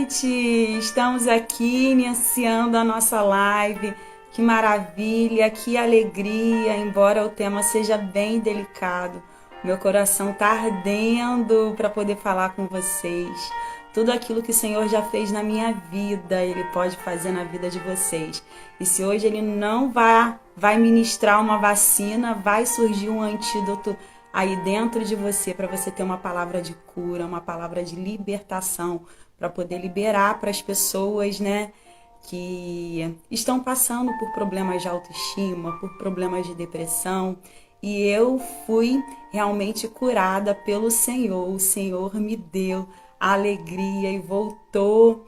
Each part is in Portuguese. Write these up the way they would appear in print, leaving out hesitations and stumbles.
noite! Estamos aqui iniciando a nossa live. Que maravilha, que alegria, embora o tema seja bem delicado. Meu coração está ardendo para poder falar com vocês. Tudo aquilo que o Senhor já fez na minha vida, Ele pode fazer na vida de vocês. E se hoje Ele não vai ministrar uma vacina, vai surgir um antídoto aí dentro de você, para você ter uma palavra de cura, uma palavra de libertação, para poder liberar para as pessoas, né, que estão passando por problemas de autoestima, por problemas de depressão. E eu fui realmente curada pelo Senhor. O Senhor me deu a alegria e voltou,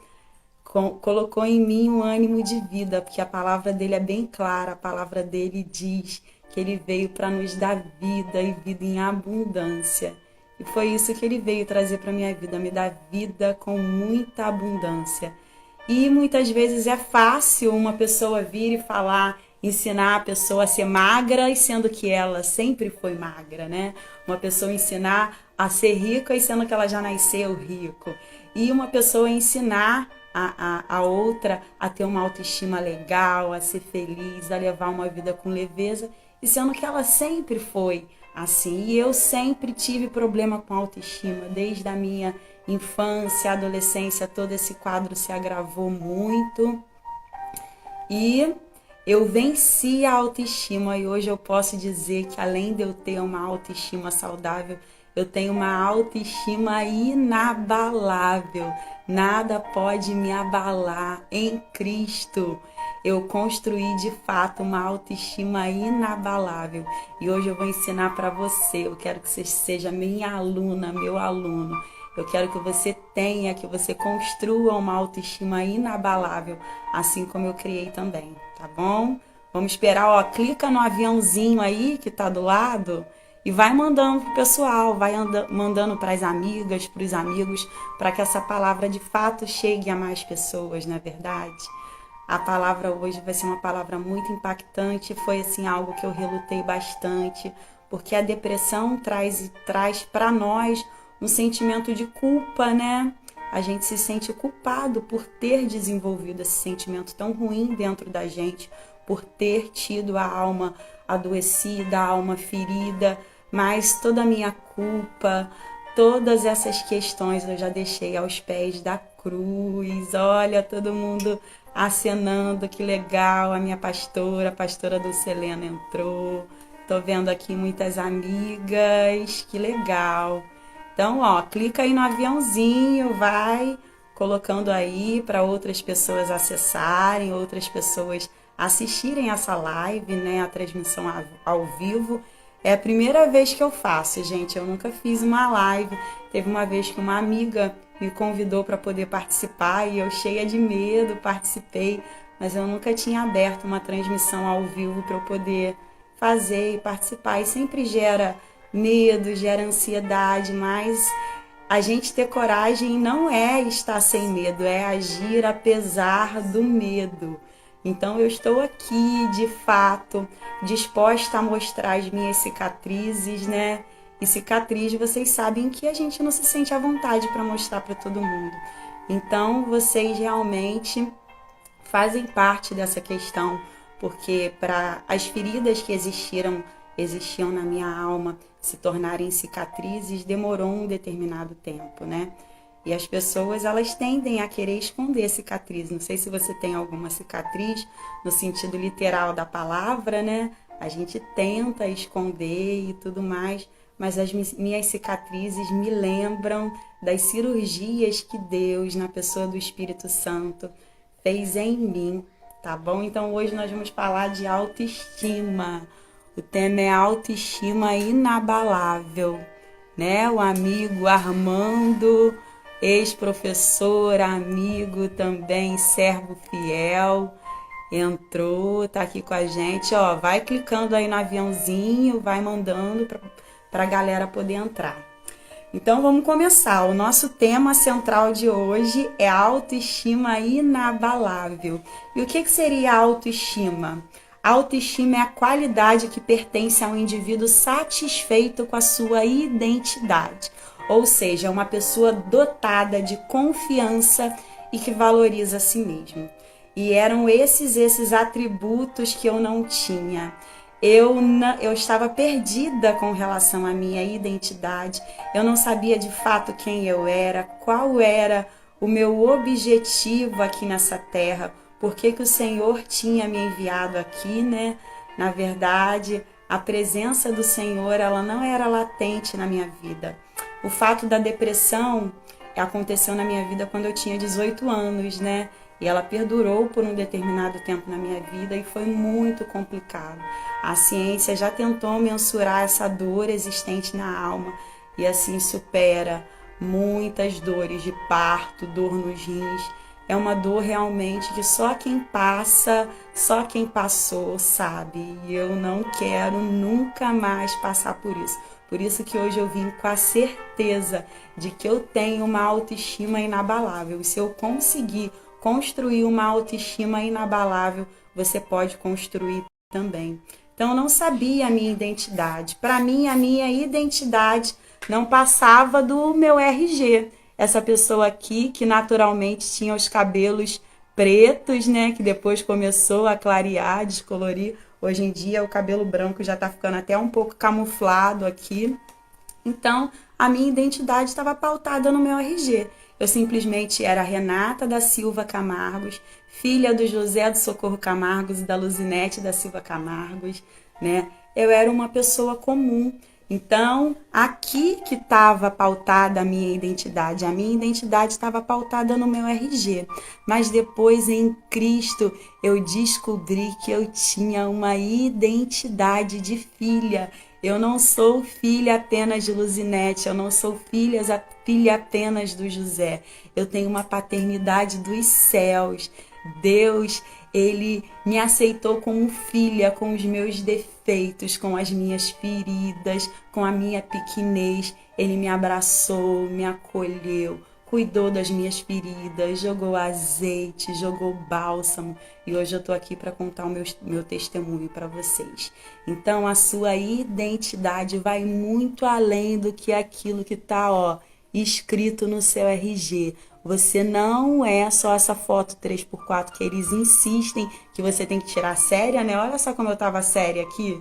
colocou em mim um ânimo de vida, porque a palavra dele é bem clara. A palavra dele diz que ele veio para nos dar vida e vida em abundância. E foi isso que ele veio trazer para minha vida, me dar vida com muita abundância. E muitas vezes é fácil uma pessoa vir e falar, ensinar a pessoa a ser magra, e sendo que ela sempre foi magra, né? Uma pessoa ensinar a ser rica, e sendo que ela já nasceu rico. E uma pessoa ensinar a outra a ter uma autoestima legal, a ser feliz, a levar uma vida com leveza, e sendo que ela sempre foi assim. E eu sempre tive problema com autoestima, desde a minha infância, adolescência, todo esse quadro se agravou muito. E eu venci a autoestima, e hoje eu posso dizer que, além de eu ter uma autoestima saudável, eu tenho uma autoestima inabalável. Nada pode me abalar em Cristo. Eu construí de fato uma autoestima inabalável. E hoje eu vou ensinar para você. Eu quero que você seja minha aluna, meu aluno. Eu quero que você tenha, que você construa uma autoestima inabalável, assim como eu criei também, tá bom? Vamos esperar, ó, clica no aviãozinho aí que tá do lado e vai mandando pro pessoal, vai mandando para as amigas, para os amigos, para que essa palavra de fato chegue a mais pessoas, não é verdade? A palavra hoje vai ser uma palavra muito impactante, foi assim algo que eu relutei bastante, porque a depressão traz para nós um sentimento de culpa, né? A gente se sente culpado por ter desenvolvido esse sentimento tão ruim dentro da gente, por ter tido a alma adoecida, a alma ferida, mas toda a minha culpa, todas essas questões eu já deixei aos pés da cruz. Olha, todo mundo acenando, que legal, a minha pastora, a pastora Dulcelena entrou. Tô vendo aqui muitas amigas, que legal. Então, ó, clica aí no aviãozinho, vai colocando aí para outras pessoas acessarem, outras pessoas assistirem essa live, né, a transmissão ao vivo. É a primeira vez que eu faço, gente, eu nunca fiz uma live. Teve uma vez que uma amiga me convidou para poder participar e eu, cheia de medo, participei, mas eu nunca tinha aberto uma transmissão ao vivo para eu poder fazer e participar. E sempre gera medo, gera ansiedade, mas a gente ter coragem não é estar sem medo, é agir apesar do medo. Então eu estou aqui, de fato, disposta a mostrar as minhas cicatrizes, né? E cicatriz, vocês sabem que a gente não se sente à vontade para mostrar para todo mundo. Então vocês realmente fazem parte dessa questão, porque para as feridas que existiam na minha alma se tornarem cicatrizes, demorou um determinado tempo, né? E as pessoas, elas tendem a querer esconder cicatriz. Não sei se você tem alguma cicatriz no sentido literal da palavra, né? A gente tenta esconder e tudo mais, mas as minhas cicatrizes me lembram das cirurgias que Deus, na pessoa do Espírito Santo, fez em mim, tá bom? Então hoje nós vamos falar de autoestima. O tema é autoestima inabalável, né? O amigo Armando, ex-professor, amigo também, servo fiel, entrou, tá aqui com a gente, ó, vai clicando aí no aviãozinho, vai mandando para a galera poder entrar. Então vamos começar. O nosso tema central de hoje é autoestima inabalável. E o que seria autoestima? A autoestima é a qualidade que pertence a um indivíduo satisfeito com a sua identidade. Ou seja, uma pessoa dotada de confiança e que valoriza a si mesmo. E eram esses atributos que eu não tinha. Eu estava perdida com relação à minha identidade. Eu não sabia de fato quem eu era, qual era o meu objetivo aqui nessa terra, por que o Senhor tinha me enviado aqui, né? Na verdade, a presença do Senhor, ela não era latente na minha vida. O fato da depressão aconteceu na minha vida quando eu tinha 18 anos, né? E ela perdurou por um determinado tempo na minha vida e foi muito complicado. A ciência já tentou mensurar essa dor existente na alma e assim supera muitas dores de parto, dor nos rins. É uma dor realmente que só quem passa, só quem passou sabe. E eu não quero nunca mais passar por isso. Por isso que hoje eu vim com a certeza de que eu tenho uma autoestima inabalável. E se eu conseguir construir uma autoestima inabalável, você pode construir também. Então eu não sabia a minha identidade. Para mim, a minha identidade não passava do meu RG. Essa pessoa aqui que naturalmente tinha os cabelos pretos, né, que depois começou a clarear, descolorir. Hoje em dia o cabelo branco já está ficando até um pouco camuflado aqui. Então, a minha identidade estava pautada no meu RG. Eu simplesmente era Renata da Silva Camargos, filha do José do Socorro Camargos e da Luzinete da Silva Camargos, né? Eu era uma pessoa comum. Então, aqui que estava pautada a minha identidade estava pautada no meu RG. Mas depois, em Cristo, eu descobri que eu tinha uma identidade de filha. Eu não sou filha apenas de Luzinete, eu não sou filha apenas do José. Eu tenho uma paternidade dos céus. Deus, ele me aceitou como filha, com os meus defeitos, com as minhas feridas, com a minha pequenez. Ele me abraçou, me acolheu, cuidou das minhas feridas, jogou azeite, jogou bálsamo. E hoje eu estou aqui para contar o meu testemunho para vocês. Então, a sua identidade vai muito além do que aquilo que está, escrito no seu RG. Você não é só essa foto 3x4 que eles insistem que você tem que tirar séria, né? Olha só como eu tava séria aqui.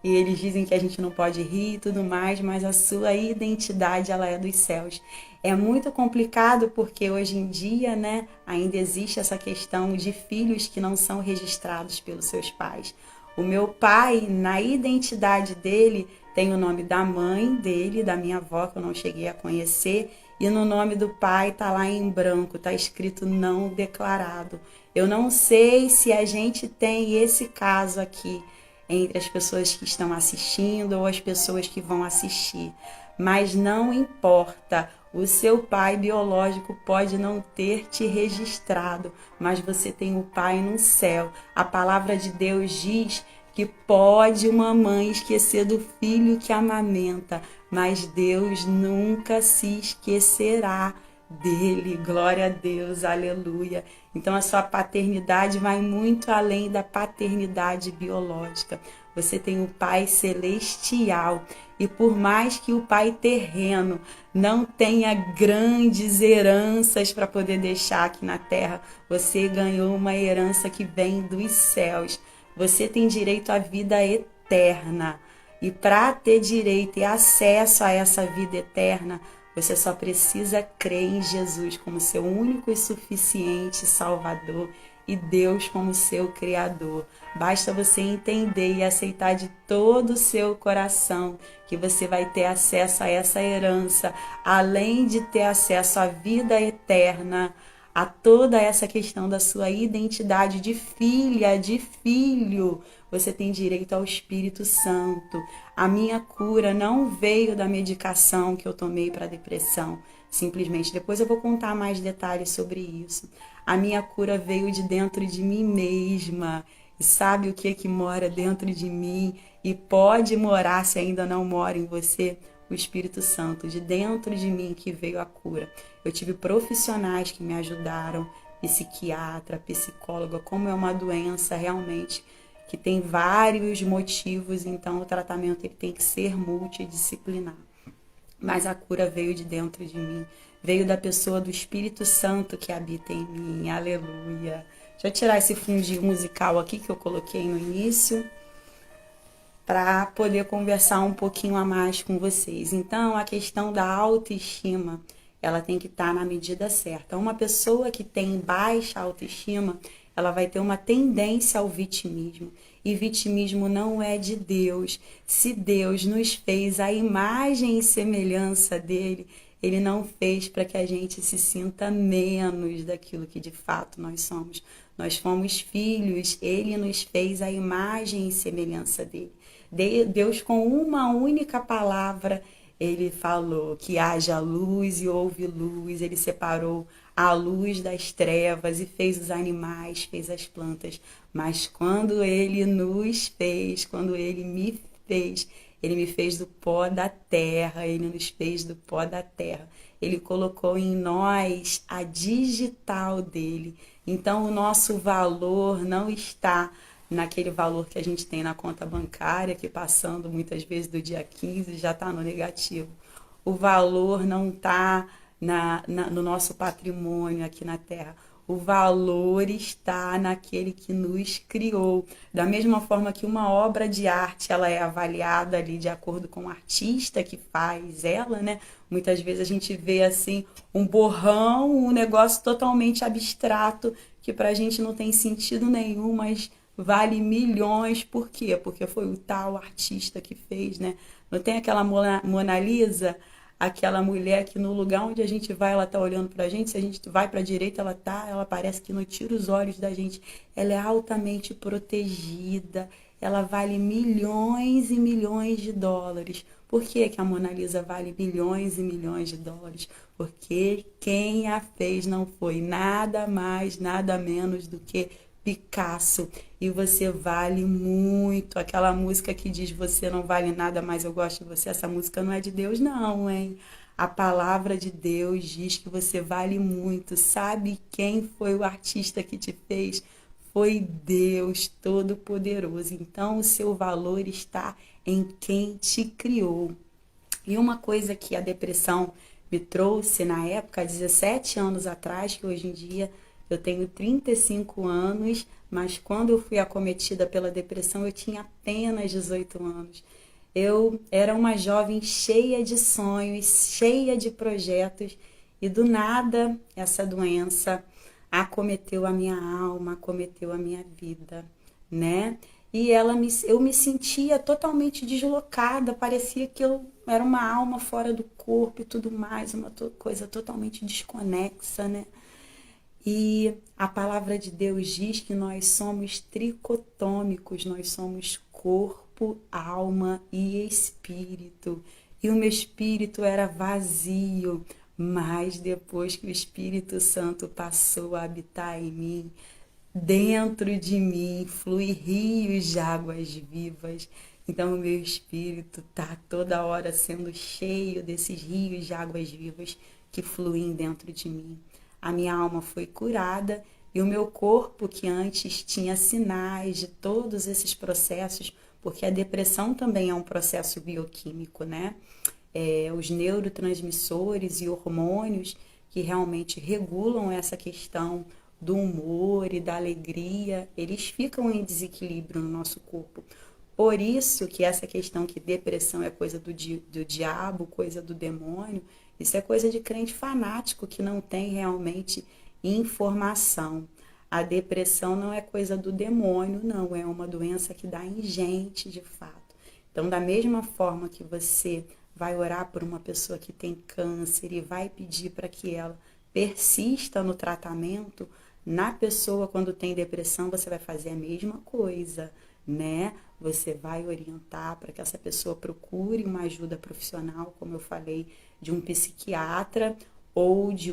E eles dizem que a gente não pode rir e tudo mais, mas a sua identidade, ela é dos céus. É muito complicado porque hoje em dia, né, ainda existe essa questão de filhos que não são registrados pelos seus pais. O meu pai, na identidade dele, tem o nome da mãe dele, da minha avó, que eu não cheguei a conhecer, e no nome do pai tá lá em branco, tá escrito não declarado. Eu não sei se a gente tem esse caso aqui entre as pessoas que estão assistindo ou as pessoas que vão assistir, mas não importa. O seu pai biológico pode não ter te registrado, mas você tem o pai no céu. A palavra de Deus diz que pode uma mãe esquecer do filho que amamenta, mas Deus nunca se esquecerá dele. Glória a Deus, aleluia. Então a sua paternidade vai muito além da paternidade biológica. Você tem o Pai celestial. E por mais que o pai terreno não tenha grandes heranças para poder deixar aqui na terra, você ganhou uma herança que vem dos céus. Você tem direito à vida eterna. E para ter direito e acesso a essa vida eterna, você só precisa crer em Jesus como seu único e suficiente Salvador e Deus como seu Criador. Basta você entender e aceitar de todo o seu coração que você vai ter acesso a essa herança, além de ter acesso à vida eterna, a toda essa questão da sua identidade de filha, de filho. Você tem direito ao Espírito Santo. A minha cura não veio da medicação que eu tomei para depressão, simplesmente. Depois eu vou contar mais detalhes sobre isso. A minha cura veio de dentro de mim mesma. E sabe o que mora dentro de mim? E pode morar, se ainda não mora em você, o Espírito Santo. De dentro de mim que veio a cura. Eu tive profissionais que me ajudaram, psiquiatra, psicóloga, como é uma doença realmente que tem vários motivos, então o tratamento ele tem que ser multidisciplinar. Mas a cura veio de dentro de mim, veio da pessoa do Espírito Santo que habita em mim. Aleluia. Deixa eu tirar esse fundinho musical aqui que eu coloquei no início para poder conversar um pouquinho a mais com vocês. Então, a questão da autoestima, ela tem que estar na medida certa. Uma pessoa que tem baixa autoestima, ela vai ter uma tendência ao vitimismo. E vitimismo não é de Deus. Se Deus nos fez a imagem e semelhança dele, ele não fez para que a gente se sinta menos daquilo que de fato nós somos. Nós fomos filhos, ele nos fez a imagem e semelhança dele. Deus, com uma única palavra, ele falou que haja luz e houve luz. Ele separou a luz das trevas e fez os animais, fez as plantas. Mas quando ele nos fez, quando ele me fez do pó da terra, ele nos fez do pó da terra. Ele colocou em nós a digital dele. Então, o nosso valor não está naquele valor que a gente tem na conta bancária, que passando muitas vezes do dia 15 já está no negativo. O valor não está no nosso patrimônio aqui na Terra. O valor está naquele que nos criou. Da mesma forma que uma obra de arte, ela é avaliada ali de acordo com o artista que faz ela, né? Muitas vezes a gente vê assim um borrão, um negócio totalmente abstrato que para a gente não tem sentido nenhum, mas vale milhões. Por quê? Porque foi o tal artista que fez, né? Não tem aquela Mona Lisa, aquela mulher que no lugar onde a gente vai, ela tá olhando pra gente, se a gente vai pra direita, ela parece que não tira os olhos da gente. Ela é altamente protegida, ela vale milhões e milhões de dólares. Por que que a Mona Lisa vale milhões e milhões de dólares? Porque quem a fez não foi nada mais, nada menos do que Picasso. E você vale muito. Aquela música que diz você não vale nada, mas eu gosto de você, essa música não é de Deus não, hein? A palavra de Deus diz que você vale muito. Sabe quem foi o artista que te fez? Foi Deus Todo-Poderoso. Então o seu valor está em quem te criou. E uma coisa que a depressão me trouxe na época, 17 anos atrás, que hoje em dia eu tenho 35 anos, mas quando eu fui acometida pela depressão eu tinha apenas 18 anos. Eu era uma jovem cheia de sonhos, cheia de projetos, e do nada essa doença acometeu a minha alma, acometeu a minha vida, né? E eu me sentia totalmente deslocada, parecia que eu era uma alma fora do corpo e tudo mais, uma coisa totalmente desconexa, né? E a palavra de Deus diz que nós somos tricotômicos, nós somos corpo, alma e espírito. E o meu espírito era vazio, mas depois que o Espírito Santo passou a habitar em mim, dentro de mim flui rios de águas vivas. Então o meu espírito está toda hora sendo cheio desses rios de águas vivas que fluem dentro de mim. A minha alma foi curada e o meu corpo, que antes tinha sinais de todos esses processos, porque a depressão também é um processo bioquímico, né? Os neurotransmissores e hormônios que realmente regulam essa questão do humor e da alegria, eles ficam em desequilíbrio no nosso corpo. Por isso que essa questão que depressão é coisa do diabo, coisa do demônio, isso é coisa de crente fanático que não tem realmente informação. A depressão não é coisa do demônio, não, é uma doença que dá em gente, de fato. Então, da mesma forma que você vai orar por uma pessoa que tem câncer e vai pedir para que ela persista no tratamento, na pessoa quando tem depressão, você vai fazer a mesma coisa, né? Você vai orientar para que essa pessoa procure uma ajuda profissional, como eu falei, de um psiquiatra ou de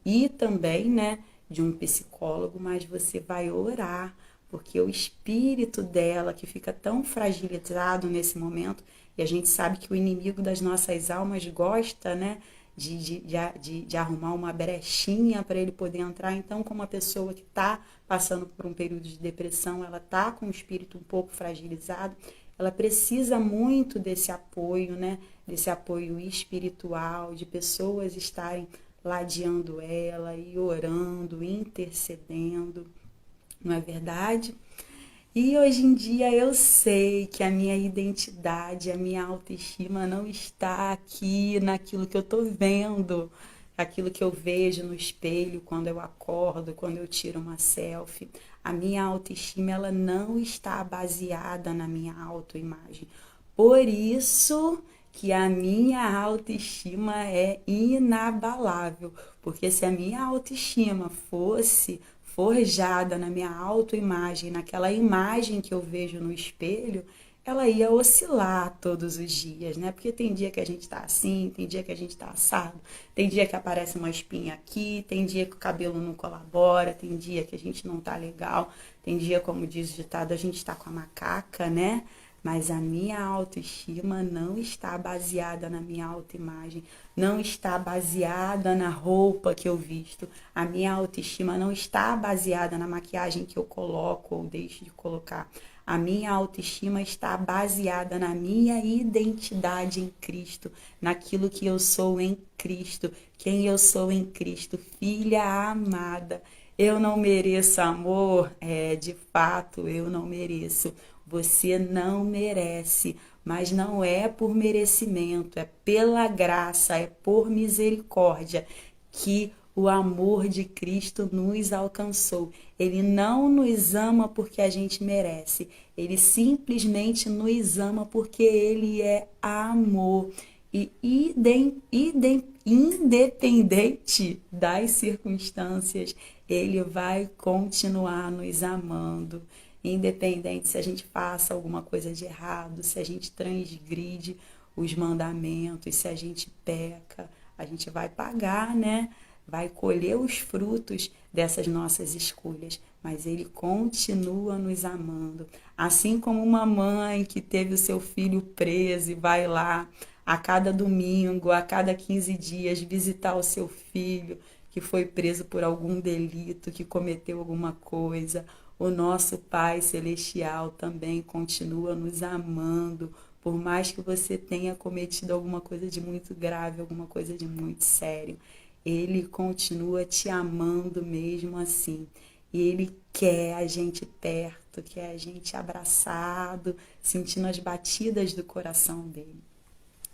e também, né, de um psicólogo, mas você vai orar, porque o espírito dela, que fica tão fragilizado nesse momento, e a gente sabe que o inimigo das nossas almas gosta, né, de arrumar uma brechinha para ele poder entrar. Então, como a pessoa que está passando por um período de depressão, ela está com o espírito um pouco fragilizado, ela precisa muito desse apoio, né? Desse apoio espiritual, de pessoas estarem ladeando ela e orando, intercedendo, não é verdade? E hoje em dia eu sei que a minha identidade, a minha autoestima não está aqui naquilo que eu estou vendo, aquilo que eu vejo no espelho quando eu acordo, quando eu tiro uma selfie. A minha autoestima ela não está baseada na minha autoimagem. Por isso que a minha autoestima é inabalável, porque se a minha autoestima fosse forjada na minha autoimagem, naquela imagem que eu vejo no espelho, ela ia oscilar todos os dias, né? Porque tem dia que a gente tá assim, tem dia que a gente tá assado, tem dia que aparece uma espinha aqui, tem dia que o cabelo não colabora, tem dia que a gente não tá legal, tem dia, como diz o ditado, a gente tá com a macaca, né? Mas a minha autoestima não está baseada na minha autoimagem, não está baseada na roupa que eu visto. A minha autoestima não está baseada na maquiagem que eu coloco ou deixo de colocar. A minha autoestima está baseada na minha identidade em Cristo, naquilo que eu sou em Cristo, quem eu sou em Cristo, filha amada. Eu não mereço amor? De fato, eu não mereço. Você não merece, mas não é por merecimento, é pela graça, é por misericórdia que o amor de Cristo nos alcançou. Ele não nos ama porque a gente merece, ele simplesmente nos ama porque ele é amor. E independente das circunstâncias, ele vai continuar nos amando. Independente se a gente faça alguma coisa de errado, se a gente transgride os mandamentos, se a gente peca, a gente vai pagar, né? Vai colher os frutos dessas nossas escolhas, mas ele continua nos amando. Assim como uma mãe que teve o seu filho preso e vai lá a cada domingo, a cada 15 dias visitar o seu filho que foi preso por algum delito, que cometeu alguma coisa. O nosso Pai Celestial também continua nos amando, por mais que você tenha cometido alguma coisa de muito grave, alguma coisa de muito sério. Ele continua te amando mesmo assim. E ele quer a gente perto, quer a gente abraçado, sentindo as batidas do coração dele.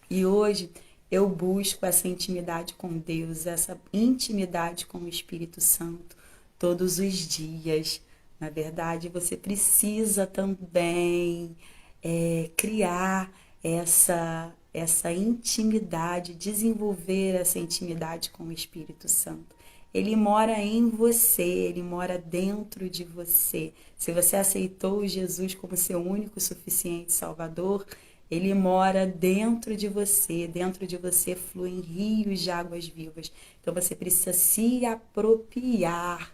E hoje eu busco essa intimidade com Deus, essa intimidade com o Espírito Santo todos os dias. Na verdade, você precisa também criar essa intimidade, desenvolver essa intimidade com o Espírito Santo. Ele mora em você, ele mora dentro de você. Se você aceitou Jesus como seu único e suficiente Salvador, ele mora dentro de você fluem rios de águas vivas. Então você precisa se apropriar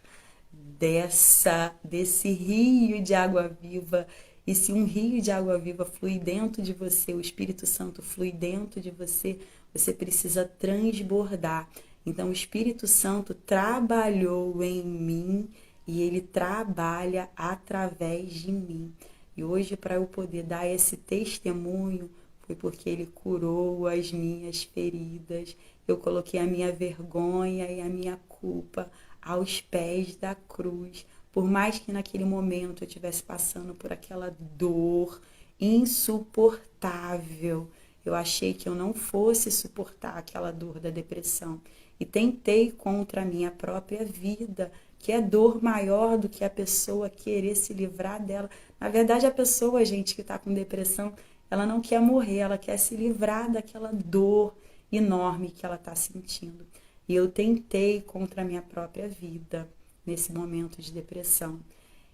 desse rio de água viva. E se um rio de água viva flui dentro de você, o Espírito Santo flui dentro de você, você precisa transbordar. Então o Espírito Santo trabalhou em mim e ele trabalha através de mim. E hoje, para eu poder dar esse testemunho, foi porque ele curou as minhas feridas. Eu coloquei a minha vergonha e a minha culpa aos pés da cruz. Por mais que naquele momento eu estivesse passando por aquela dor insuportável, eu achei que eu não fosse suportar aquela dor da depressão. E tentei contra a minha própria vida, que é dor maior do que a pessoa querer se livrar dela. Na verdade, a pessoa, gente, que está com depressão, ela não quer morrer, ela quer se livrar daquela dor enorme que ela está sentindo. E eu tentei contra a minha própria vida nesse momento de depressão.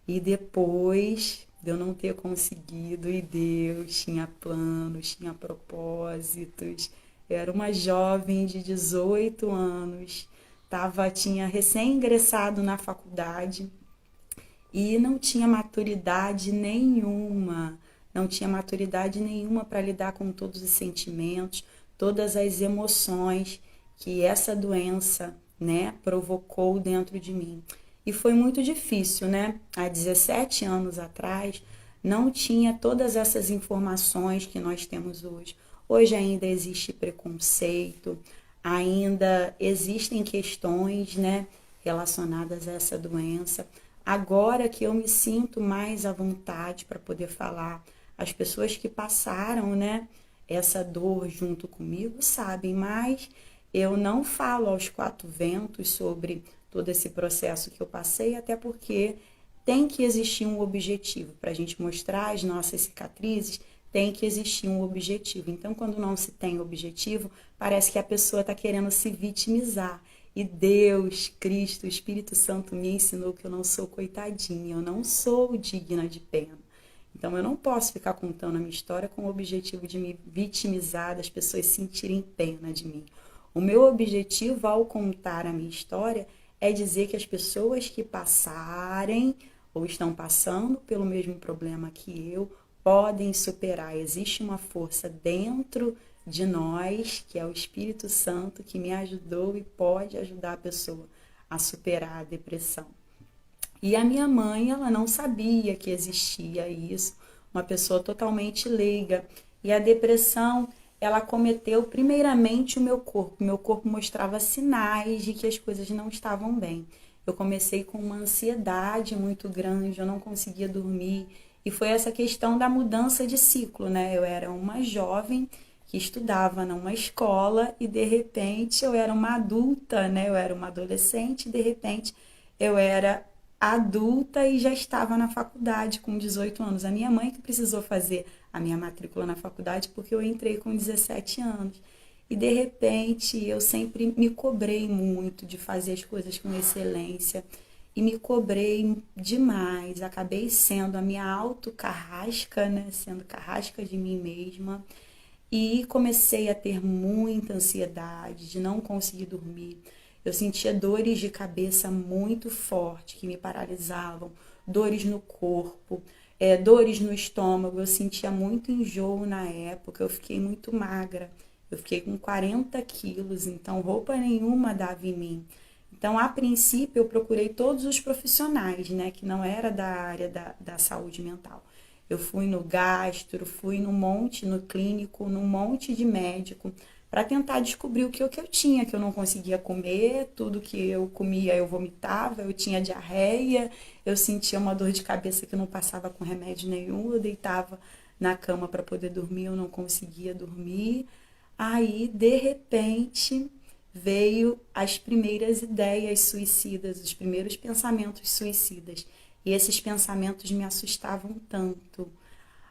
E depois de eu não ter conseguido, e Deus tinha planos, tinha propósitos. Eu era uma jovem de 18 anos, tinha recém-ingressado na faculdade e não tinha maturidade nenhuma, para lidar com todos os sentimentos, todas as emoções que essa doença, né, provocou dentro de mim. E foi muito difícil, né? Há 17 anos atrás, não tinha todas essas informações que nós temos hoje. Hoje ainda existe preconceito, ainda existem questões, né, relacionadas a essa doença. Agora que eu me sinto mais à vontade para poder falar, as pessoas que passaram, né, essa dor junto comigo sabem, mas eu não falo aos quatro ventos sobre todo esse processo que eu passei, até porque tem que existir um objetivo para a gente mostrar as nossas cicatrizes, tem que existir um objetivo. Então, quando não se tem objetivo, parece que a pessoa está querendo se vitimizar. E Deus, Cristo, o Espírito Santo me ensinou que eu não sou coitadinha, eu não sou digna de pena. Então, eu não posso ficar contando a minha história com o objetivo de me vitimizar, das pessoas sentirem pena de mim. O meu objetivo ao contar a minha história é dizer que as pessoas que passarem ou estão passando pelo mesmo problema que eu podem superar. Existe uma força dentro de nós, que é o Espírito Santo, que me ajudou e pode ajudar a pessoa a superar a depressão. E a minha mãe, ela não sabia que existia isso, uma pessoa totalmente leiga. E a depressão, ela cometeu primeiramente o meu corpo. Meu corpo mostrava sinais de que as coisas não estavam bem. Eu comecei com uma ansiedade muito grande, eu não conseguia dormir. E foi essa questão da mudança de ciclo, né? Eu era uma jovem que estudava numa escola e de repente eu era uma adulta, né? Eu era uma adolescente e de repente eu era adulta e já estava na faculdade com 18 anos. A minha mãe que precisou fazer a minha matrícula na faculdade porque eu entrei com 17 anos. E de repente eu sempre me cobrei muito de fazer as coisas com excelência e me cobrei demais. Acabei sendo a minha autocarrasca, né? Sendo carrasca de mim mesma. E comecei a ter muita ansiedade, de não conseguir dormir. Eu sentia dores de cabeça muito fortes que me paralisavam, dores no corpo, dores no estômago. Eu sentia muito enjoo na época, eu fiquei muito magra. Eu fiquei com 40 quilos, então roupa nenhuma dava em mim. Então, a princípio, eu procurei todos os profissionais, né, que não era da área da saúde mental. Eu fui no gastro, fui no monte, no clínico, num monte de médico, para tentar descobrir o que eu tinha, que eu não conseguia comer, tudo que eu comia eu vomitava, eu tinha diarreia, eu sentia uma dor de cabeça que não passava com remédio nenhum, eu deitava na cama para poder dormir, eu não conseguia dormir. Aí, de repente, veio as primeiras ideias suicidas, os primeiros pensamentos suicidas. E esses pensamentos me assustavam tanto.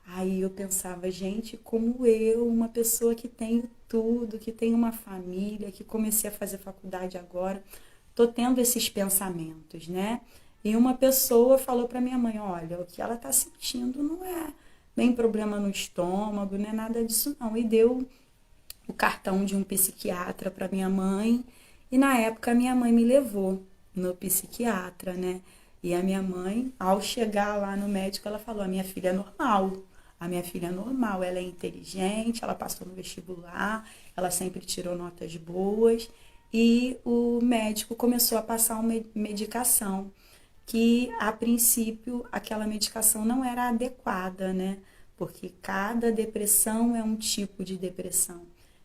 Aí eu pensava, gente, como eu, uma pessoa que tenho tudo, que tenho uma família, que comecei a fazer faculdade agora, tô tendo esses pensamentos, né? E uma pessoa falou para minha mãe, olha, o que ela tá sentindo não é nem problema no estômago, não é nada disso não. E deu o cartão de um psiquiatra para minha mãe. E na época minha mãe me levou no psiquiatra, né? E a minha mãe, ao chegar lá no médico, ela falou: a minha filha é normal. A minha filha é normal, ela é inteligente, ela passou no vestibular, ela sempre tirou notas boas. E o médico começou a passar uma medicação que, a princípio, aquela medicação não era adequada, né? Porque cada depressão é um tipo de depressão.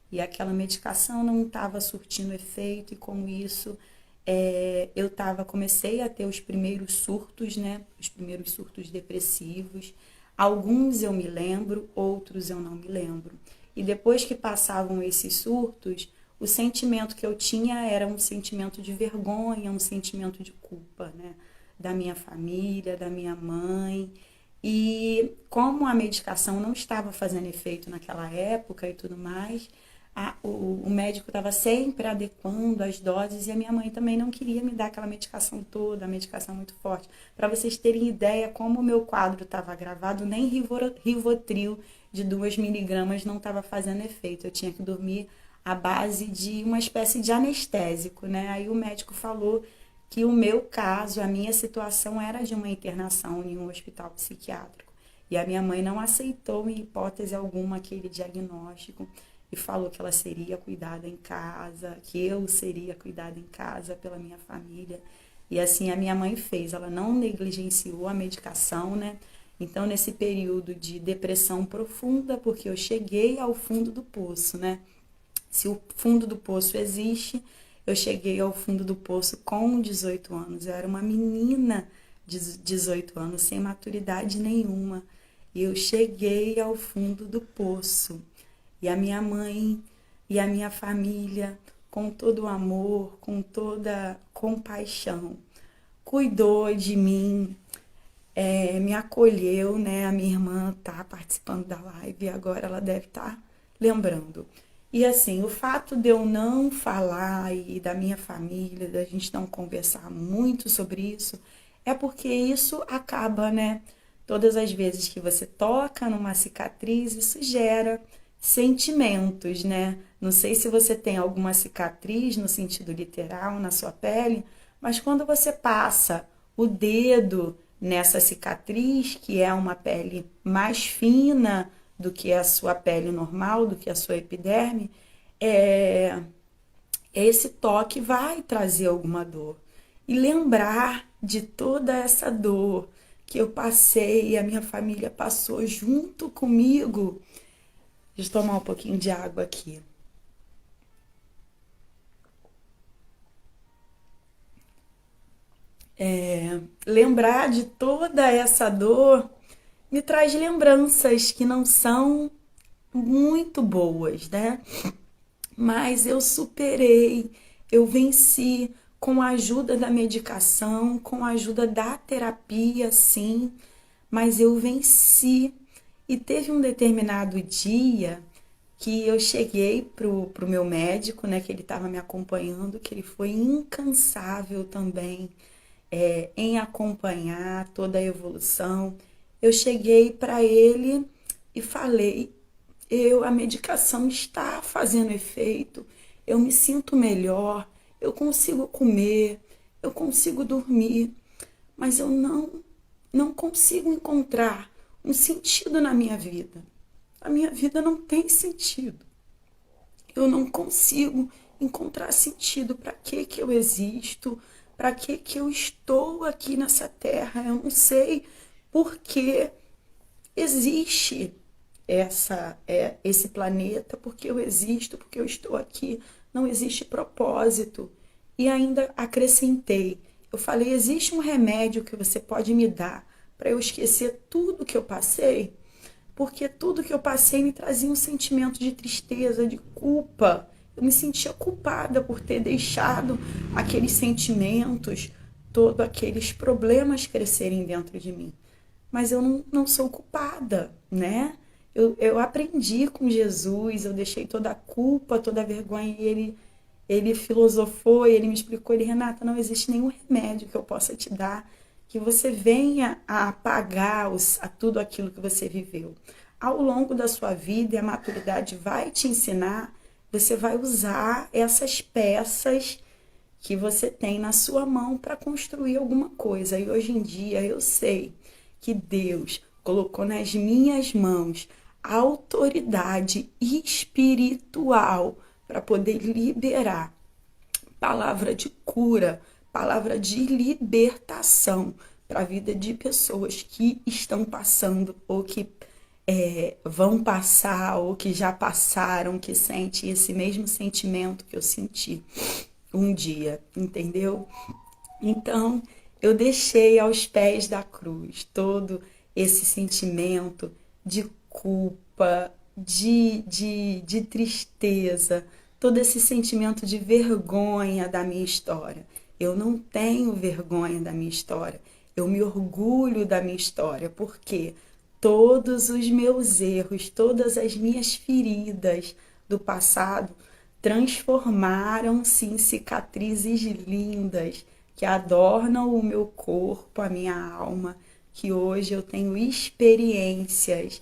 E aquela medicação não estava surtindo efeito, e com isso comecei a ter os primeiros surtos, né? Os primeiros surtos depressivos. Alguns eu me lembro, outros eu não me lembro. E depois que passavam esses surtos, o sentimento que eu tinha era um sentimento de vergonha, um sentimento de culpa, né? Da minha família, da minha mãe. E como a medicação não estava fazendo efeito naquela época e tudo mais, o médico estava sempre adequando as doses e a minha mãe também não queria me dar aquela medicação toda, a medicação muito forte. Para vocês terem ideia como o meu quadro estava agravado, nem Rivotril de 2 miligramas não estava fazendo efeito. Eu tinha que dormir à base de uma espécie de anestésico, né? Aí o médico falou que o meu caso, a minha situação era de uma internação em um hospital psiquiátrico. E a minha mãe não aceitou, em hipótese alguma, aquele diagnóstico e falou que ela seria cuidada em casa, que eu seria cuidada em casa pela minha família. E assim a minha mãe fez, ela não negligenciou a medicação, né? Então, nesse período de depressão profunda, porque eu cheguei ao fundo do poço, né? Se o fundo do poço existe, eu cheguei ao fundo do poço com 18 anos. Eu era uma menina de 18 anos, sem maturidade nenhuma. E eu cheguei ao fundo do poço. E a minha mãe e a minha família, com todo o amor, com toda compaixão, cuidou de mim, me acolheu, né? A minha irmã tá participando da live e agora ela deve estar lembrando. E assim, o fato de eu não falar e da minha família, da gente não conversar muito sobre isso, é porque isso acaba, né? Todas as vezes que você toca numa cicatriz, isso gera sentimentos, né? Não sei se você tem alguma cicatriz no sentido literal na sua pele, mas quando você passa o dedo nessa cicatriz, que é uma pele mais fina do que a sua pele normal, do que a sua epiderme, é, esse toque vai trazer alguma dor. E lembrar de toda essa dor que eu passei e a minha família passou junto comigo. Deixa eu tomar um pouquinho de água aqui. Lembrar de toda essa dor me traz lembranças que não são muito boas, né? Mas eu superei, eu venci com a ajuda da medicação, com a ajuda da terapia, sim, mas eu venci. E teve um determinado dia que eu cheguei pro meu médico, né, que ele estava me acompanhando, que ele foi incansável também em acompanhar toda a evolução. Eu cheguei para ele e falei: a medicação está fazendo efeito, eu me sinto melhor, eu consigo comer, eu consigo dormir, mas eu não consigo encontrar um sentido na minha vida. A minha vida não tem sentido. Eu não consigo encontrar sentido. Para que eu existo? Para que eu estou aqui nessa terra? Eu não sei por que existe esse planeta, porque eu existo, porque eu estou aqui. Não existe propósito. E ainda acrescentei, eu falei: existe um remédio que você pode me dar para eu esquecer tudo que eu passei? Porque tudo que eu passei me trazia um sentimento de tristeza, de culpa. Eu me sentia culpada por ter deixado aqueles sentimentos, todos aqueles problemas crescerem dentro de mim. Mas eu não sou culpada, né? Eu aprendi com Jesus, eu deixei toda a culpa, toda a vergonha, e ele filosofou, e ele me explicou: Renata, não existe nenhum remédio que eu possa te dar que você venha a apagar a tudo aquilo que você viveu. Ao longo da sua vida, e a maturidade vai te ensinar, você vai usar essas peças que você tem na sua mão para construir alguma coisa. E hoje em dia eu sei que Deus colocou nas minhas mãos a autoridade espiritual para poder liberar palavra de cura, palavra de libertação para a vida de pessoas que estão passando ou que vão passar ou que já passaram, que sentem esse mesmo sentimento que eu senti um dia, entendeu? Então, eu deixei aos pés da cruz todo esse sentimento de culpa, de tristeza, todo esse sentimento de vergonha da minha história. Eu não tenho vergonha da minha história, eu me orgulho da minha história, porque todos os meus erros, todas as minhas feridas do passado transformaram-se em cicatrizes lindas que adornam o meu corpo, a minha alma, que hoje eu tenho experiências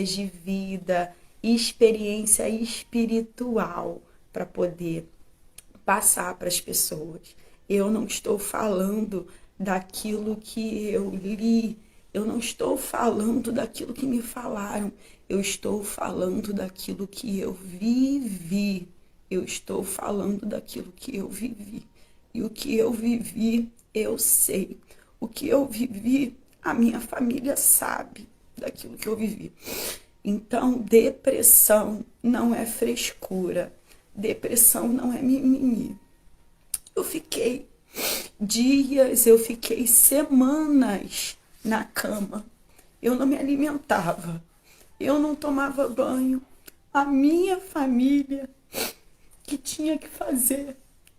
de vida, experiência espiritual para poder passar para as pessoas. Eu não estou falando daquilo que eu li, eu não estou falando daquilo que me falaram, eu estou falando daquilo que eu vivi. Eu estou falando daquilo que eu vivi. E o que eu vivi, eu sei. O que eu vivi, a minha família sabe daquilo que eu vivi. Então, depressão não é frescura, depressão não é mimimi. Eu fiquei dias, eu fiquei semanas na cama. Eu não me alimentava, eu não tomava banho. A minha família que tinha que fazer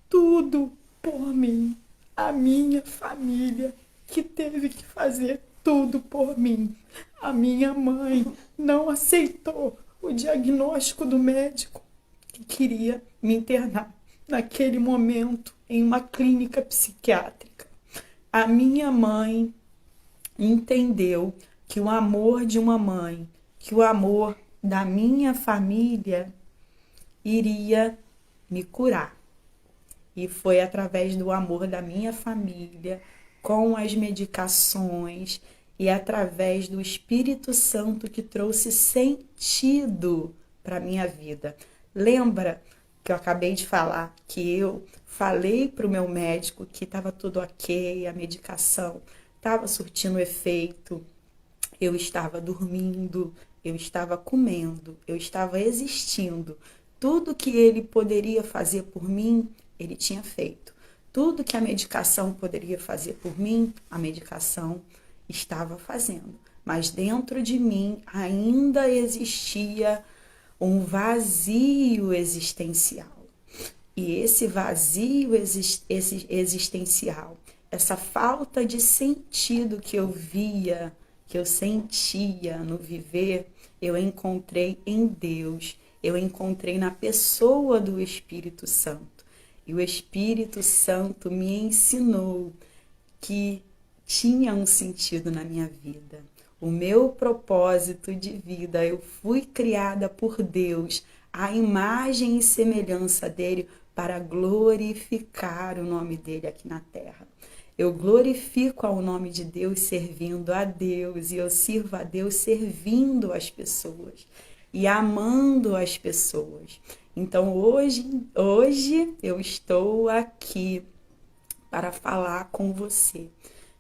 tudo por mim. A minha família que teve que fazer tudo por mim. A minha mãe não aceitou o diagnóstico do médico que queria me internar naquele momento em uma clínica psiquiátrica. A minha mãe entendeu que o amor de uma mãe, que o amor da minha família iria me curar. E foi através do amor da minha família, com as medicações e através do Espírito Santo que trouxe sentido para a minha vida. Lembra que eu acabei de falar que eu falei para o meu médico que estava tudo ok, a medicação estava surtindo efeito, eu estava dormindo, eu estava comendo, eu estava existindo. Tudo que ele poderia fazer por mim, ele tinha feito. Tudo que a medicação poderia fazer por mim, a medicação estava fazendo. Mas dentro de mim ainda existia um vazio existencial. E esse vazio existencial, essa falta de sentido que eu via, que eu sentia no viver, eu encontrei em Deus, eu encontrei na pessoa do Espírito Santo. E o Espírito Santo me ensinou que tinha um sentido na minha vida. O meu propósito de vida, eu fui criada por Deus, à imagem e semelhança dele, para glorificar o nome dele aqui na terra. Eu glorifico ao nome de Deus servindo a Deus, e eu sirvo a Deus servindo as pessoas e amando as pessoas. Então hoje eu estou aqui para falar com você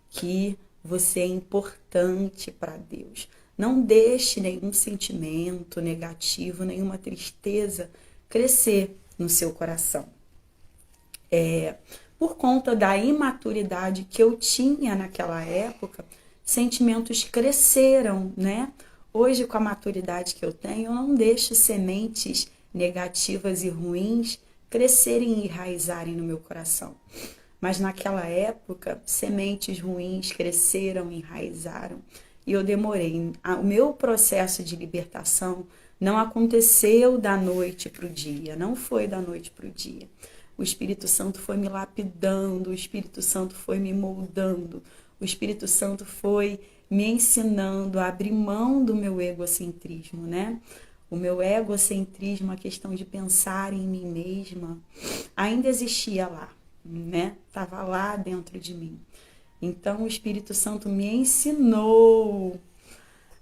que você é importante para Deus. Não deixe nenhum sentimento negativo, nenhuma tristeza crescer no seu coração. Por conta da imaturidade que eu tinha naquela época, sentimentos cresceram, né? Hoje, com a maturidade que eu tenho, eu não deixo sementes negativas e ruins crescerem e enraizarem no meu coração. Mas naquela época, sementes ruins cresceram e enraizaram. E eu demorei. O meu processo de libertação não aconteceu da noite para o dia, não foi da noite para o dia. O Espírito Santo foi me lapidando, o Espírito Santo foi me moldando, o Espírito Santo foi me ensinando a abrir mão do meu egocentrismo, né? O meu egocentrismo, a questão de pensar em mim mesma, ainda existia lá, né? Estava lá dentro de mim. Então o Espírito Santo me ensinou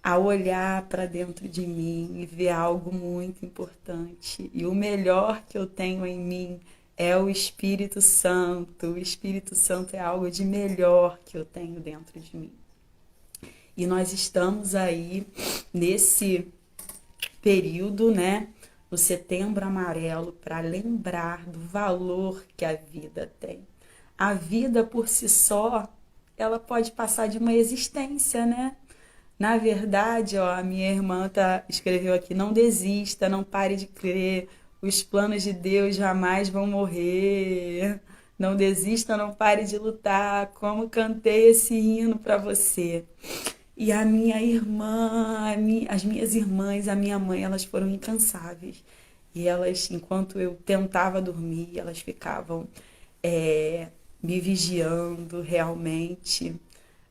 a olhar para dentro de mim e ver algo muito importante. E o melhor que eu tenho em mim é o Espírito Santo. O Espírito Santo é algo de melhor que eu tenho dentro de mim. E nós estamos aí nesse período, né, no Setembro Amarelo, para lembrar do valor que a vida tem. A vida por si só, ela pode passar de uma existência, né? Na verdade, ó, a minha irmã escreveu aqui, não desista, não pare de crer, os planos de Deus jamais vão morrer. Não desista, não pare de lutar, como cantei esse hino para você. E a minha irmã, as minhas irmãs, a minha mãe, elas foram incansáveis. E elas, enquanto eu tentava dormir, elas ficavam me vigiando realmente.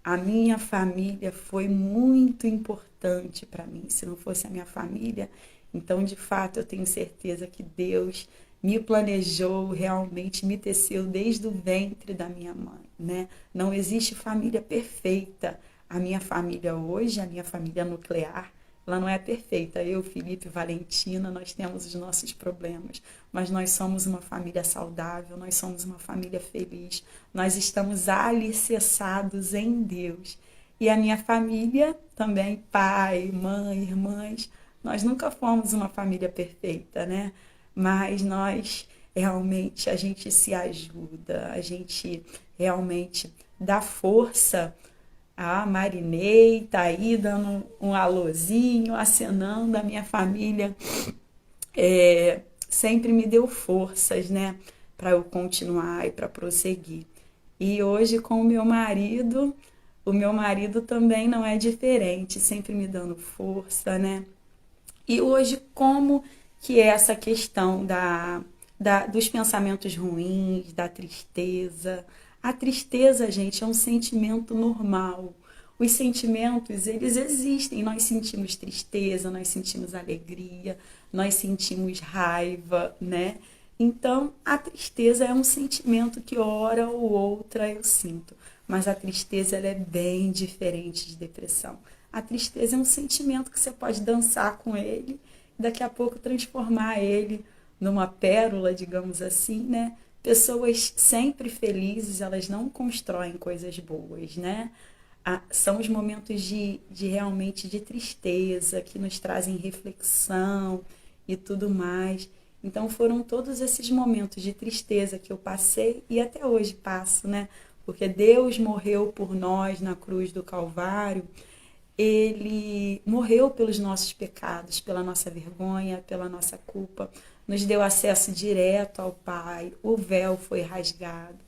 A minha família foi muito importante para mim. Se não fosse a minha família, então, de fato, eu tenho certeza que Deus me planejou, realmente me teceu desde o ventre da minha mãe, né? Não existe família perfeita. A minha família hoje, a minha família nuclear, ela não é perfeita. Eu, Felipe, Valentina, nós temos os nossos problemas, mas nós somos uma família saudável, nós somos uma família feliz, nós estamos alicerçados em Deus. E a minha família também, pai, mãe, irmãs, nós nunca fomos uma família perfeita, né? Mas nós realmente a gente se ajuda, a gente realmente dá força. A Marinei tá aí dando um alôzinho, acenando. A minha família sempre me deu forças, né, para eu continuar e para prosseguir. E hoje com o meu marido também não é diferente, sempre me dando força, né? E hoje como que é essa questão dos pensamentos ruins, da tristeza? A tristeza, gente, é um sentimento normal. Os sentimentos, eles existem. Nós sentimos tristeza, nós sentimos alegria, nós sentimos raiva, né? Então, a tristeza é um sentimento que hora ou outra eu sinto, mas a tristeza ela é bem diferente de depressão. A tristeza é um sentimento que você pode dançar com ele e daqui a pouco transformar ele numa pérola, digamos assim, né? Pessoas sempre felizes, elas não constroem coisas boas, né? São os momentos de realmente de tristeza que nos trazem reflexão e tudo mais. Então foram todos esses momentos de tristeza que eu passei e até hoje passo, né? Porque Deus morreu por nós na cruz do Calvário. Ele morreu pelos nossos pecados, pela nossa vergonha, pela nossa culpa, nos deu acesso direto ao Pai, o véu foi rasgado,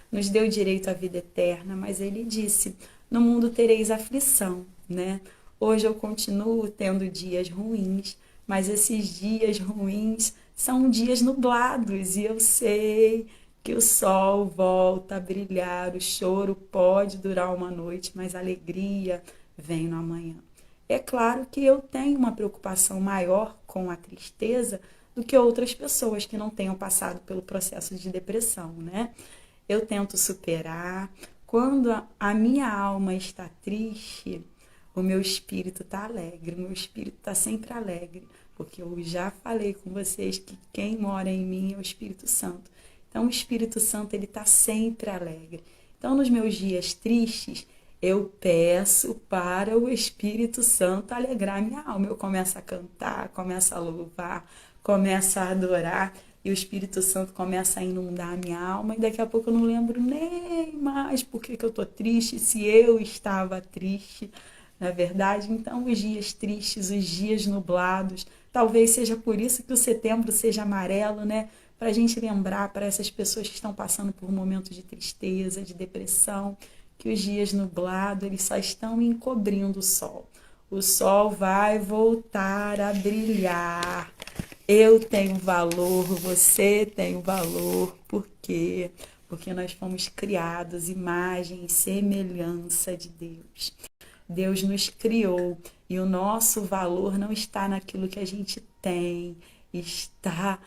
nos deu direito à vida eterna, mas ele disse: no mundo tereis aflição, né? Hoje eu continuo tendo dias ruins, mas esses dias ruins são dias nublados e eu sei que o sol volta a brilhar, o choro pode durar uma noite, mas a alegria vem no amanhã. É claro que eu tenho uma preocupação maior com a tristeza do que outras pessoas que não tenham passado pelo processo de depressão, né? Eu tento superar. Quando a minha alma está triste, o meu espírito está alegre, o meu espírito está sempre alegre, porque eu já falei com vocês que quem mora em mim é o Espírito Santo. Então o Espírito Santo ele está sempre alegre. Então nos meus dias tristes, eu peço para o Espírito Santo alegrar minha alma. Eu começo a cantar, começo a louvar, começo a adorar e o Espírito Santo começa a inundar a minha alma e daqui a pouco eu não lembro nem mais por que eu estou triste, se eu estava triste, na verdade. Então os dias tristes, os dias nublados, talvez seja por isso que o setembro seja amarelo, né? Para a gente lembrar para essas pessoas que estão passando por momentos de tristeza, de depressão, que os dias nublados eles só estão encobrindo o sol. O sol vai voltar a brilhar. Eu tenho valor, você tem valor. Por quê? Porque nós fomos criados imagem e semelhança de Deus. Deus nos criou e o nosso valor não está naquilo que a gente tem, está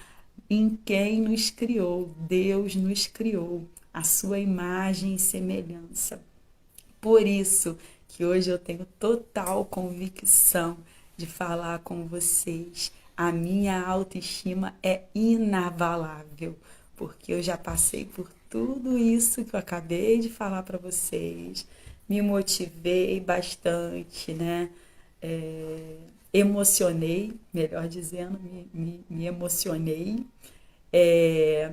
em quem nos criou. Deus nos criou, a sua imagem e semelhança. Por isso que hoje eu tenho total convicção de falar com vocês. A minha autoestima é inabalável, porque eu já passei por tudo isso que eu acabei de falar para vocês. Me motivei bastante, né? Emocionei, melhor dizendo, me emocionei. É,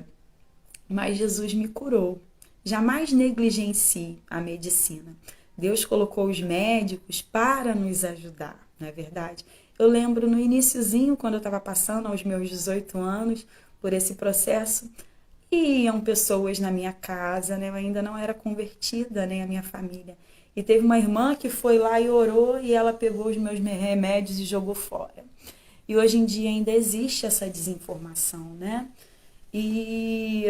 mas Jesus me curou. Jamais negligencie a medicina. Deus colocou os médicos para nos ajudar, não é verdade? Eu lembro no iniciozinho, quando eu estava passando aos meus 18 anos por esse processo, iam pessoas na minha casa, né? Eu ainda não era convertida, nem a minha família. E teve uma irmã que foi lá e orou e ela pegou os meus remédios e jogou fora. E hoje em dia ainda existe essa desinformação, né? E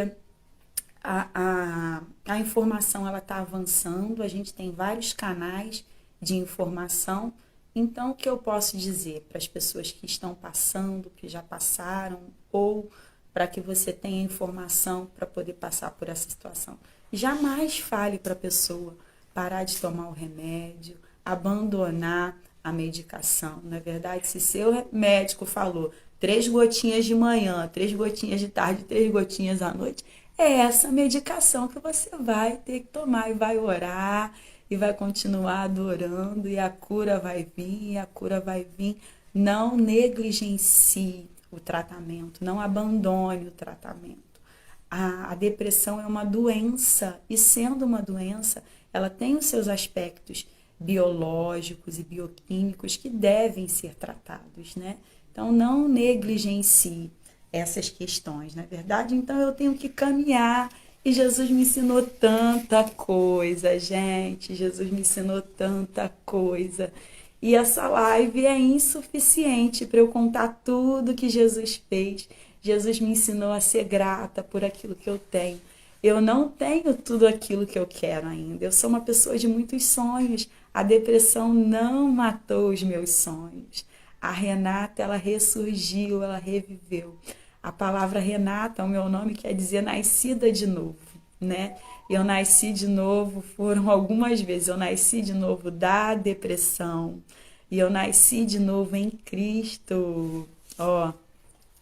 a informação ela está avançando, a gente tem vários canais de informação. Então, o que eu posso dizer para as pessoas que estão passando, que já passaram, ou para que você tenha informação para poder passar por essa situação? Jamais fale para a pessoa parar de tomar o remédio, abandonar a medicação. Na verdade, se seu médico falou 3 gotinhas de manhã, 3 gotinhas de tarde, 3 gotinhas à noite, é essa medicação que você vai ter que tomar e vai orar e vai continuar adorando, e a cura vai vir, e a cura vai vir. Não negligencie o tratamento, não abandone o tratamento. A depressão é uma doença, e sendo uma doença, ela tem os seus aspectos biológicos e bioquímicos que devem ser tratados, né? Então, não negligencie essas questões, não é verdade? Então, eu tenho que caminhar, e Jesus me ensinou tanta coisa, gente. Jesus me ensinou tanta coisa. E essa live é insuficiente para eu contar tudo que Jesus fez. Jesus me ensinou a ser grata por aquilo que eu tenho. Eu não tenho tudo aquilo que eu quero ainda. Eu sou uma pessoa de muitos sonhos. A depressão não matou os meus sonhos. A Renata, ela ressurgiu, ela reviveu. A palavra Renata, o meu nome quer dizer nascida de novo, né? Eu nasci de novo, foram algumas vezes. Eu nasci de novo da depressão. E eu nasci de novo em Cristo. Ó,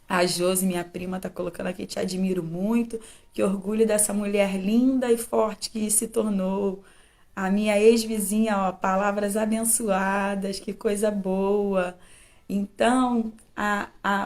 a Josi, minha prima, tá colocando aqui, te admiro muito. Que orgulho dessa mulher linda e forte que se tornou. A minha ex-vizinha, ó, palavras abençoadas, que coisa boa. Então,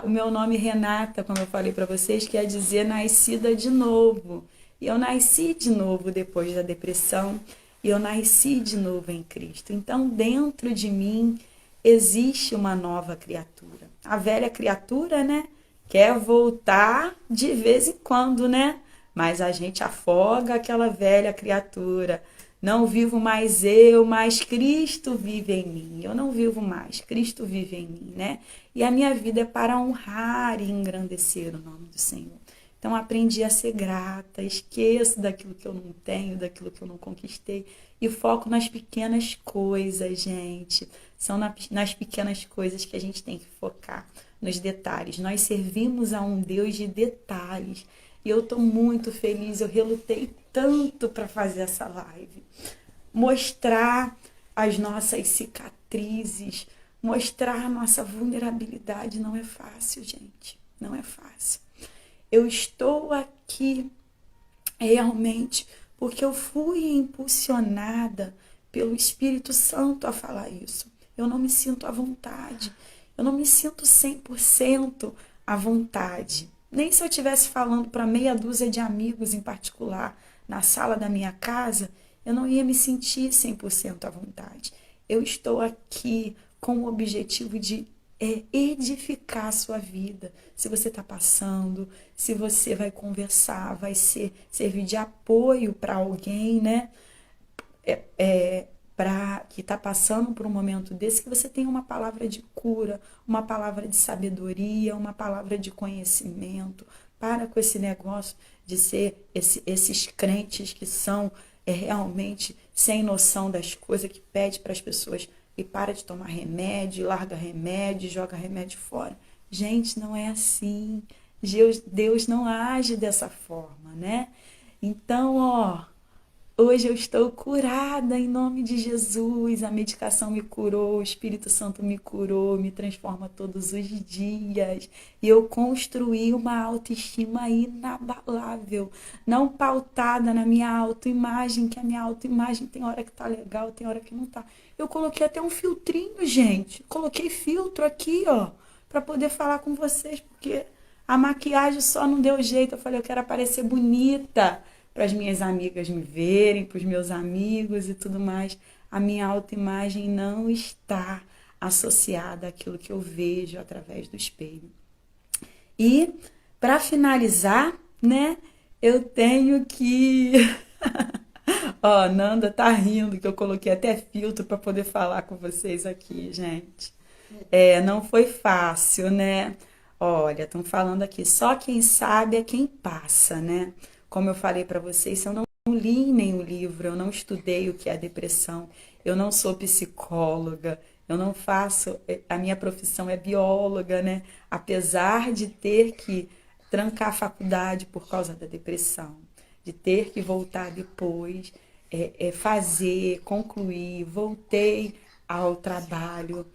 o meu nome Renata, como eu falei para vocês, quer dizer nascida de novo. E eu nasci de novo depois da depressão, e eu nasci de novo em Cristo. Então, dentro de mim existe uma nova criatura. A velha criatura, né, quer voltar de vez em quando, né? Mas a gente afoga aquela velha criatura. Não vivo mais eu, mas Cristo vive em mim. Eu não vivo mais, Cristo vive em mim, né? E a minha vida é para honrar e engrandecer o nome do Senhor. Então aprendi a ser grata, esqueço daquilo que eu não tenho, daquilo que eu não conquistei e foco nas pequenas coisas, gente. São nas pequenas coisas que a gente tem que focar, nos detalhes. Nós servimos a um Deus de detalhes. E eu estou muito feliz, eu relutei tanto para fazer essa live. Mostrar as nossas cicatrizes, mostrar a nossa vulnerabilidade não é fácil, gente. Não é fácil. Eu estou aqui realmente porque eu fui impulsionada pelo Espírito Santo a falar isso. Eu não me sinto à vontade. Eu não me sinto 100% à vontade. Nem se eu estivesse falando para meia dúzia de amigos em particular na sala da minha casa, eu não ia me sentir 100% à vontade. Eu estou aqui com o objetivo de edificar a sua vida. Se você está passando, se você vai conversar, vai servir de apoio para alguém, né? Que está passando por um momento desse, que você tenha uma palavra de cura, uma palavra de sabedoria, uma palavra de conhecimento. Para com esse negócio de ser esses crentes que são realmente sem noção das coisas, que pede para as pessoas e para de tomar remédio, larga remédio, joga remédio fora. Gente, não é assim. Deus não age dessa forma, né? Então, ó, hoje eu estou curada em nome de Jesus. A medicação me curou, o Espírito Santo me curou, me transforma todos os dias. E eu construí uma autoestima inabalável, não pautada na minha autoimagem, que a minha autoimagem tem hora que tá legal, tem hora que não tá. Eu coloquei até um filtrinho, gente. Coloquei filtro aqui, ó, para poder falar com vocês, porque a maquiagem só não deu jeito. Eu falei, eu quero aparecer bonita para as minhas amigas me verem, para os meus amigos e tudo mais. A minha autoimagem não está associada àquilo que eu vejo através do espelho. E, para finalizar, né, eu tenho que... Ó, Nanda tá rindo que eu coloquei até filtro para poder falar com vocês aqui, gente. Não foi fácil, né? Olha, estão falando aqui, só quem sabe é quem passa, né? Como eu falei para vocês, eu não li nenhum livro, eu não estudei o que é a depressão, eu não sou psicóloga, eu não faço, a minha profissão é bióloga, né? Apesar de ter que trancar a faculdade por causa da depressão, de ter que voltar depois, fazer, concluir, voltei ao trabalho.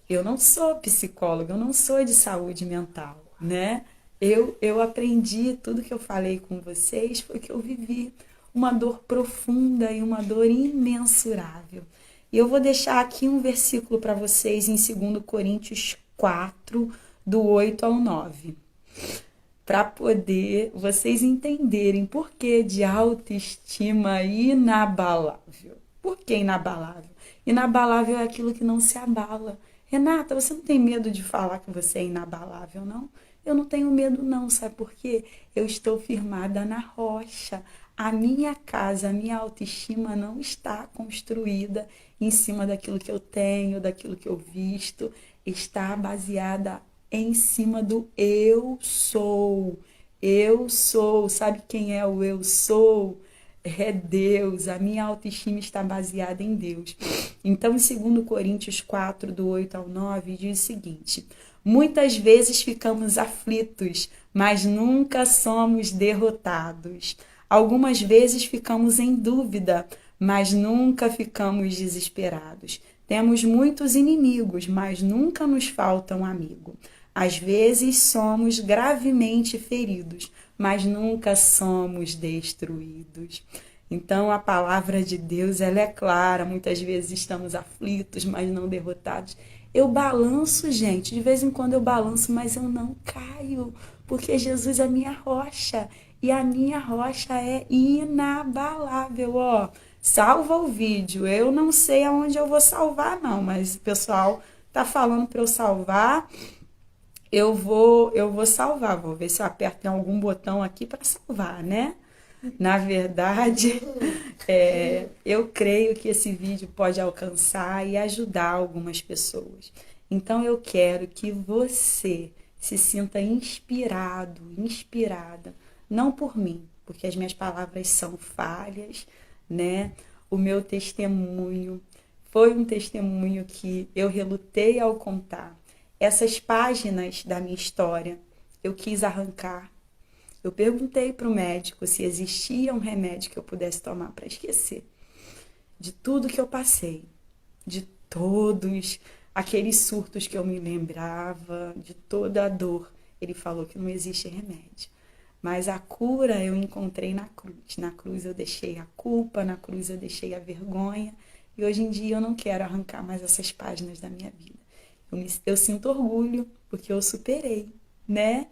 Eu não sou psicóloga, eu não sou de saúde mental, né? Eu aprendi, tudo que eu falei com vocês foi que eu vivi. uma dor profunda e uma dor imensurável. E eu vou deixar aqui um versículo para vocês em 2 Coríntios 4, do 8 ao 9, para poder vocês entenderem por que de autoestima inabalável. Por que inabalável? Inabalável é aquilo que não se abala. Renata, você não tem medo de falar que você é inabalável, não? Eu não tenho medo, não. Sabe por quê? Eu estou firmada na rocha. A minha casa, a minha autoestima não está construída em cima daquilo que eu tenho, daquilo que eu visto. Está baseada em cima do eu sou. Eu sou. Sabe quem é o eu sou? É Deus. A minha autoestima está baseada em Deus. Então, em 2 Coríntios 4, do 8 ao 9, diz o seguinte: muitas vezes ficamos aflitos, mas nunca somos derrotados. Algumas vezes ficamos em dúvida, mas nunca ficamos desesperados. Temos muitos inimigos, mas nunca nos falta um amigo. Às vezes somos gravemente feridos, mas nunca somos destruídos. Então a palavra de Deus, ela é clara. Muitas vezes estamos aflitos, mas não derrotados. Eu balanço, gente, de vez em quando eu balanço, mas eu não caio, porque Jesus é a minha rocha e a minha rocha é inabalável, ó. Salva o vídeo. Eu não sei aonde eu vou salvar, não, mas o pessoal tá falando para eu salvar. Eu vou salvar. Vou ver se eu aperto em algum botão aqui para salvar, né? Na verdade, eu creio que esse vídeo pode alcançar e ajudar algumas pessoas. Então eu quero que você se sinta inspirado, inspirada, não por mim, porque as minhas palavras são falhas, né? O meu testemunho foi um testemunho que eu relutei ao contar. Essas páginas da minha história eu quis arrancar. Eu perguntei para o médico se existia um remédio que eu pudesse tomar para esquecer de tudo que eu passei, de todos aqueles surtos que eu me lembrava, de toda a dor. Ele falou que não existe remédio. Mas a cura eu encontrei na cruz. Na cruz eu deixei a culpa, na cruz eu deixei a vergonha. E hoje em dia eu não quero arrancar mais essas páginas da minha vida. Eu sinto orgulho porque eu superei, né?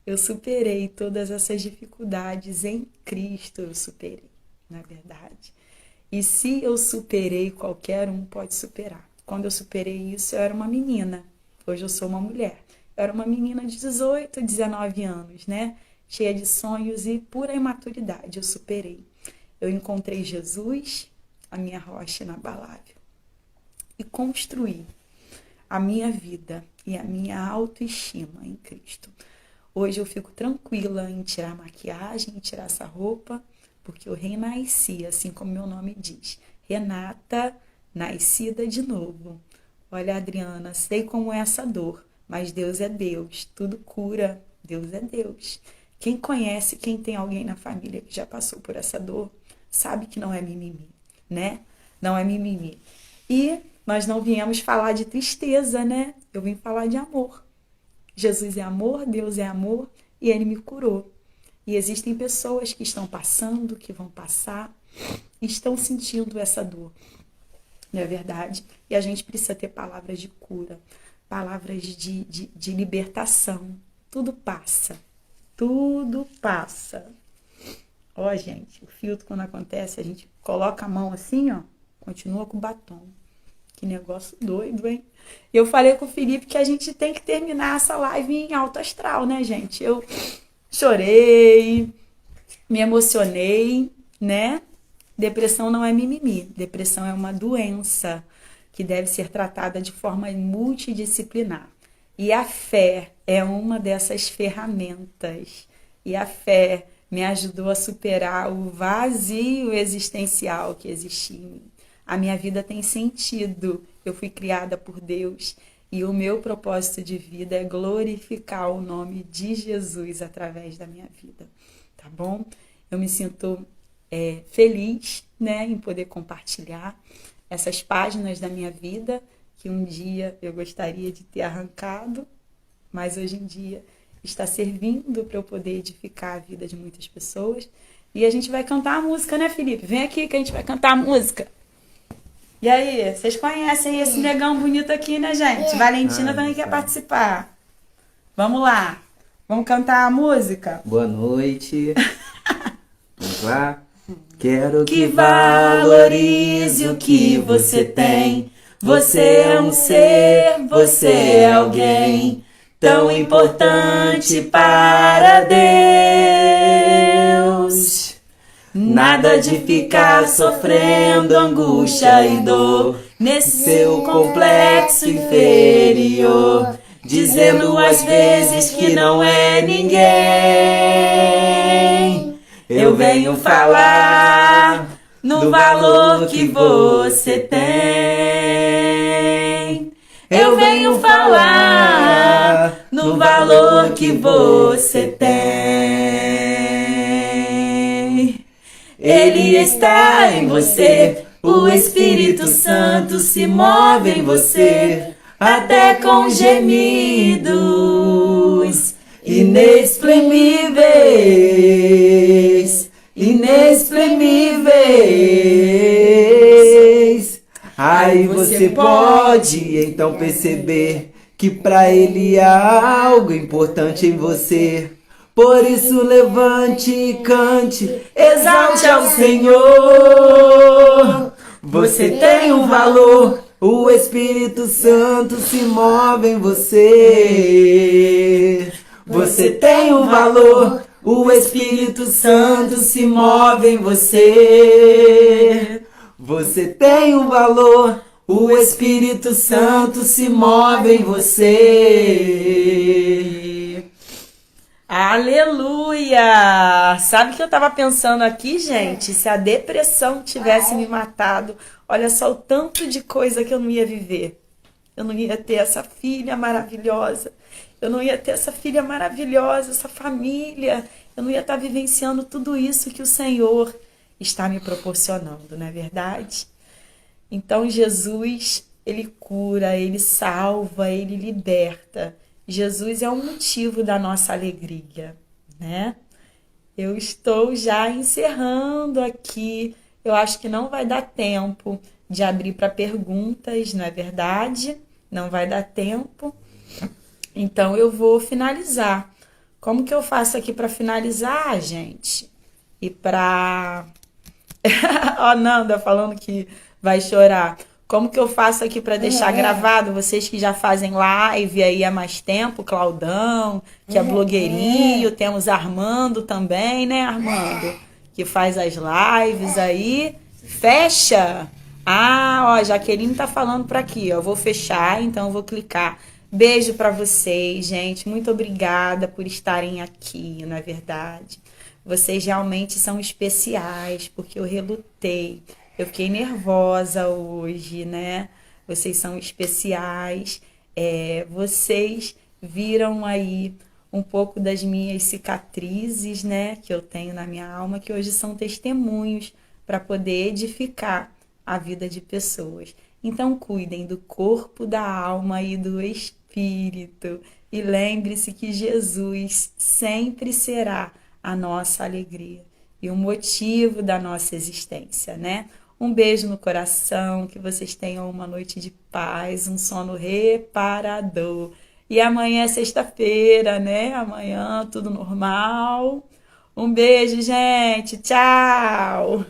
Eu superei todas essas dificuldades em Cristo, eu superei, na verdade. E se eu superei, qualquer um pode superar. Quando eu superei isso, eu era uma menina. Hoje eu sou uma mulher. Eu era uma menina de 18, 19 anos, né? Cheia de sonhos e pura imaturidade. Eu superei. Eu encontrei Jesus, a minha rocha inabalável, e construí a minha vida e a minha autoestima em Cristo. Hoje eu fico tranquila em tirar a maquiagem, em tirar essa roupa, porque eu renasci, assim como meu nome diz. Renata, nascida de novo. Olha, Adriana, sei como é essa dor, mas Deus é Deus, tudo cura, Deus é Deus. Quem conhece, quem tem alguém na família que já passou por essa dor, sabe que não é mimimi, né? Não é mimimi. E nós não viemos falar de tristeza, né? Eu vim falar de amor. Jesus é amor, Deus é amor e Ele me curou. E existem pessoas que estão passando, que vão passar, e estão sentindo essa dor, não é verdade? E a gente precisa ter palavras de cura, palavras de libertação. Tudo passa, tudo passa. Ó, gente, o filtro quando acontece, a gente coloca a mão assim, ó, continua com o batom. Que negócio doido, hein? Eu falei com o Felipe que a gente tem que terminar essa live em alto astral, né, gente? Eu chorei, me emocionei, né? Depressão não é mimimi. Depressão é uma doença que deve ser tratada de forma multidisciplinar. E a fé é uma dessas ferramentas. E a fé me ajudou a superar o vazio existencial que existia em mim. A minha vida tem sentido. Eu fui criada por Deus e o meu propósito de vida é glorificar o nome de Jesus através da minha vida, tá bom? Eu me sinto feliz, né, em poder compartilhar essas páginas da minha vida que um dia eu gostaria de ter arrancado, mas hoje em dia está servindo para eu poder edificar a vida de muitas pessoas. E a gente vai cantar a música, né, Felipe? Vem aqui que a gente vai cantar a música. E aí, vocês conhecem esse negão bonito aqui, né, gente? Valentina também quer participar. Vamos lá. Vamos cantar a música? Boa noite. Vamos lá. Quero que valorize o que você tem. Você é um ser, você é alguém tão importante para Deus. Nada de ficar sofrendo angústia e dor nesse seu complexo inferior, dizendo às vezes que não é ninguém. Eu venho falar no valor que você tem. Eu venho falar no valor que você tem. Ele está em você, o Espírito Santo se move em você, até com gemidos inexprimíveis, inexprimíveis. Aí você pode então perceber que pra ele há algo importante em você. Por isso levante e cante, exalte ao Senhor. Você tem um valor, o Espírito Santo se move em você. Você tem um valor, o Espírito Santo se move em você. Você tem um valor, o Espírito Santo se move em você. Aleluia! Sabe o que eu tava pensando aqui, gente? Se a depressão tivesse me matado, olha só o tanto de coisa que eu não ia viver. Eu não ia ter essa filha maravilhosa. Eu não ia ter essa filha maravilhosa, essa família. Eu não ia estar vivenciando tudo isso que o Senhor está me proporcionando, não é verdade? Então Jesus, ele cura, ele salva, ele liberta. Jesus é o motivo da nossa alegria, né? Eu estou já encerrando aqui. Eu acho que não vai dar tempo de abrir para perguntas, não é verdade? Não vai dar tempo. Então eu vou finalizar. Como que eu faço aqui para finalizar, gente? E para... Ó, Nanda falando que vai chorar. Como que eu faço aqui para deixar gravado? Vocês que já fazem live aí há mais tempo, Claudão, que é blogueirinho, temos Armando também, né, Armando? Que faz as lives aí. Fecha! Ah, ó, Jaqueline tá falando para aqui, ó. Eu vou fechar, então eu vou clicar. Beijo para vocês, gente. Muito obrigada por estarem aqui, não é verdade? Vocês realmente são especiais, porque eu relutei. Eu fiquei nervosa hoje, né? Vocês são especiais. Vocês viram aí um pouco das minhas cicatrizes, né? Que eu tenho na minha alma, que hoje são testemunhos para poder edificar a vida de pessoas. Então, cuidem do corpo, da alma e do espírito. E lembre-se que Jesus sempre será a nossa alegria e o motivo da nossa existência, né? Um beijo no coração, que vocês tenham uma noite de paz, um sono reparador. E amanhã é sexta-feira, né? Amanhã tudo normal. Um beijo, gente. Tchau!